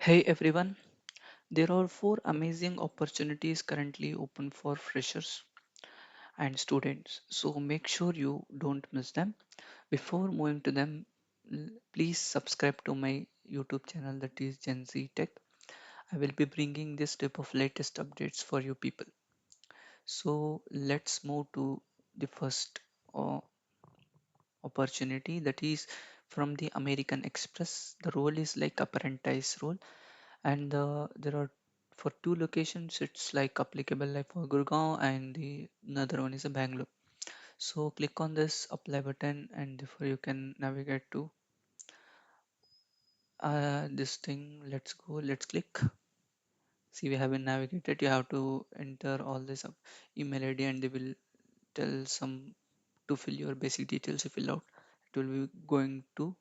Hey everyone, there are four amazing opportunities currently open for freshers and students, so make sure you don't miss them. Before moving to them, please subscribe to my YouTube channel that is Gen Z Tech. I will be bringing this type of latest updates for you people. So let's move to the first uh, opportunity that is from the American Express. The role is like apprentice role and there are for two locations it's like applicable like for Gurgaon and the another one is a Bangalore. So click on this apply button and therefore you can navigate to this thing. Let's go, let's click. See, we have been navigated. You have to enter all this email ID and they will tell some to fill your basic details. You fill out, it will be going to,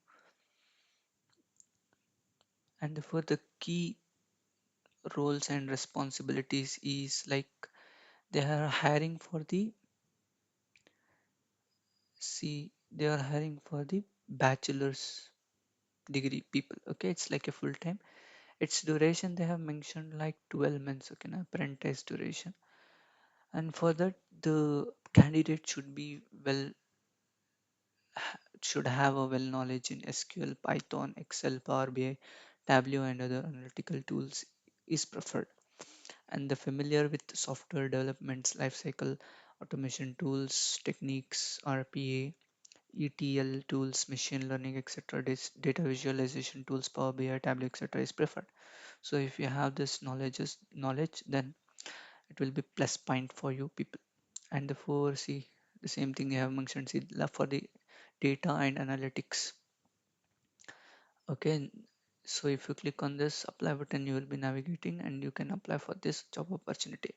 and therefore the key roles and responsibilities is like they are hiring for the, see, they are hiring for the bachelor's degree people. Okay, it's like a full time. Its duration they have mentioned like 12 months. Okay, an apprentice duration. And for that, the candidate should be well, should have a well knowledge in SQL, Python, Excel, Power BI, Tableau, and other analytical tools is preferred. And the familiar with software developments, lifecycle, automation tools, techniques, RPA, ETL tools, machine learning, etc., data visualization tools, Power BI, Tableau, etc., is preferred. So if you have this knowledge, then it will be plus point for you people. And the four, see, the same thing you have mentioned. See, love for the data and analytics. Okay, so if you click on this apply button, you will be navigating and you can apply for this job opportunity.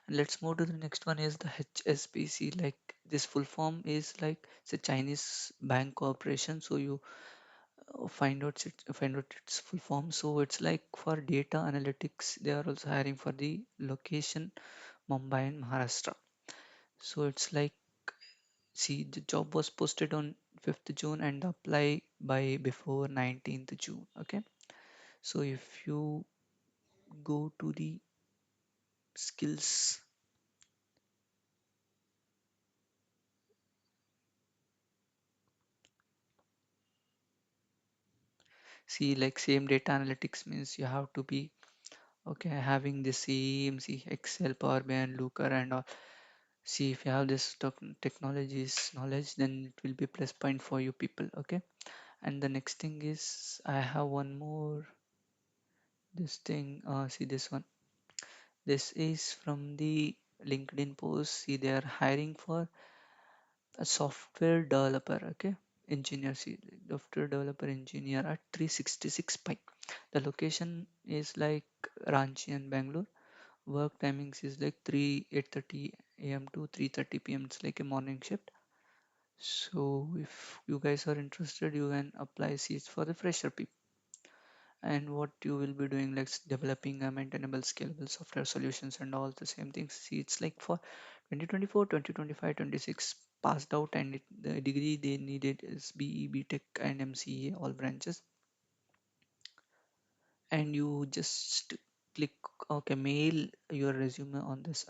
And let's move to the next one is the HSBC. Like this full form is like it's a Chinese bank corporation. So you find out its full form. So it's like for data analytics, they are also hiring for the location Mumbai and Maharashtra. So it's like, see, the job was posted on 5th June and apply by before 19th June. Okay, so if you go to the skills, see, like same data analytics means you have to be okay having the same, see, Excel, Power BI, and Looker and all. See, if you have this technologies knowledge, then it will be plus point for you people. Okay, and the next thing is I have one more this thing. See this one. This is from the LinkedIn post. See, they are hiring for a software developer. Okay, engineer. See, software developer engineer at 366 Pi. The location is like Ranchi and Bangalore. Work timings is like 8:30 a.m. to 3:30 p.m. It's like a morning shift. So if you guys are interested, you can apply seats for the fresher people. And what you will be doing, like developing a maintainable, scalable software solutions and all the same things. See, it's like for 2024, 2025, 26 passed out, and the degree they needed is BE, BTech, and MCA, all branches. And you just click, okay, mail your resume on this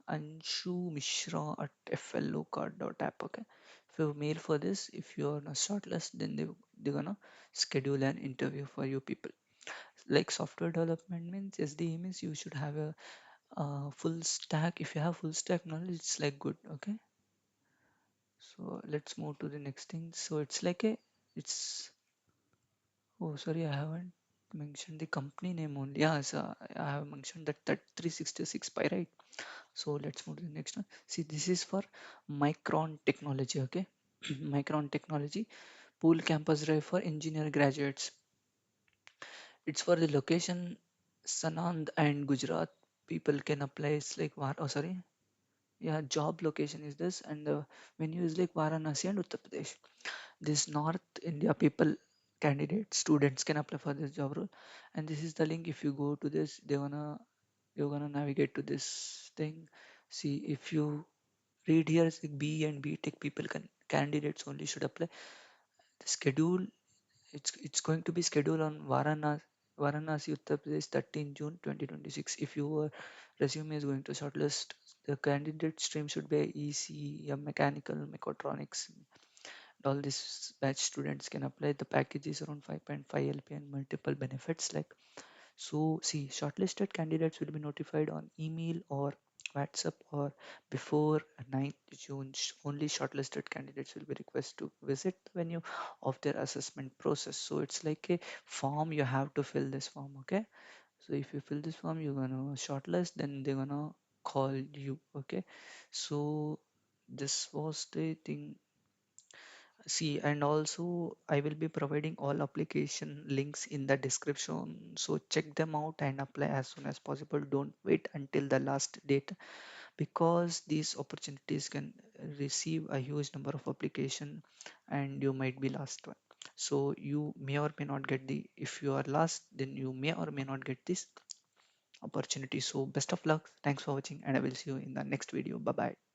Anshu Mishra at flocard.app. Okay, if you mail for this, if you are not shortlist, then they're gonna schedule an interview for you people. Like software development means SDE means you should have a full stack. If you have full stack knowledge, it's like good. Okay, so let's move to the next thing. So it's like a, it's, oh, sorry, I haven't mentioned the company name only. Yeah, so I have mentioned that 366 pi, right? So let's move to the next one. See, this is for Micron Technology. Okay, Micron Technology pool campus drive for engineer graduates. It's for the location Sanand and Gujarat. People can apply. It's like oh sorry, yeah, job location is this, and the venue is like Varanasi and Uttar Pradesh. This North India people, candidates, students can apply for this job role. And this is the link. If you go to this, you're gonna navigate to this thing. See, if you read here, it's like B and B Tech people can, candidates only should apply. The schedule, it's going to be scheduled on Varanasi. Varanasi, Uttar Pradesh, 13 June 2026. If your resume is going to shortlist, the candidate stream should be EC, mechanical, mechatronics. All these batch students can apply. The package is around 5.5 LP and multiple benefits like so. See, shortlisted candidates will be notified on email or WhatsApp or before 9th June. Only shortlisted candidates will be requested to visit the venue of their assessment process. So it's like a form you have to fill this form. Okay. So if you fill this form, you're gonna shortlist, then they're gonna call you. Okay. So this was the thing. See, and also I will be providing all application links in the description. So check them out and apply as soon as possible. Don't wait until the last date because these opportunities can receive a huge number of application and you might be last one. So you may or may not get the, if you are last, then you may or may not get this opportunity. So best of luck. Thanks for watching and I will see you in the next video. Bye bye.